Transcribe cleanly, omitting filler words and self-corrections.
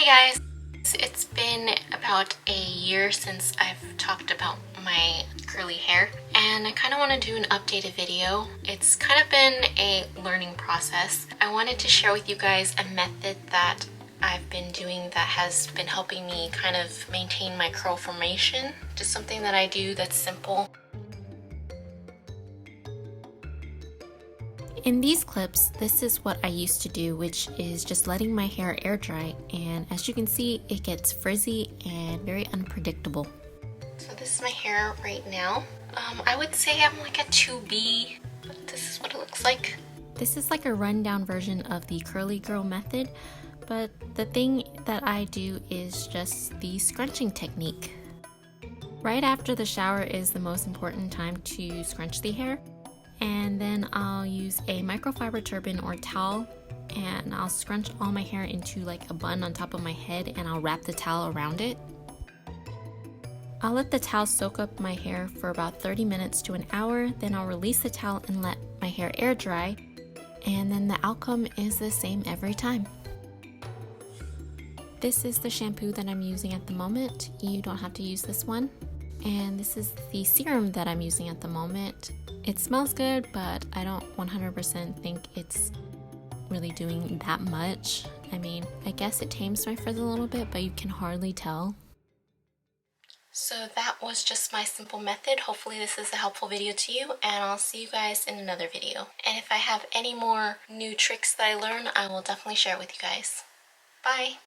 guys, it's been about a year since I've talked about my curly hair and I kind of want to do an updated video. It's kind of been a learning process. I wanted to share with you guys a method that I've been doing that has been helping me kind of maintain my curl formation. Just something that I do that's simple. In these clips, this is what I used to do, which is just letting my hair air dry, and as you can see, it gets frizzy and very unpredictable. So this is my hair right now. I would say I'm like a 2B, but this is what it looks like. This is like a rundown version of the curly girl method, but the thing that I do is just the scrunching technique. Right after the shower is the most important time to scrunch the hair. And then I'll use a microfiber turban or towel and I'll scrunch all my hair into like a bun on top of my head and I'll wrap the towel around it. I'll let the towel soak up my hair for about 30 minutes to an hour, then I'll release the towel and let my hair air dry, and then the outcome is the same every time. This is the shampoo that I'm using at the moment. You don't have to use this one. And this is the serum that I'm using at the moment. It smells good, but I don't 100% think it's really doing that much. I mean, I guess it tames my frizz a little bit, but you can hardly tell. So that was just my simple method. Hopefully this is a helpful video to you, and I'll see you guys in another video. And if I have any more new tricks that I learn, I will definitely share it with you guys. Bye!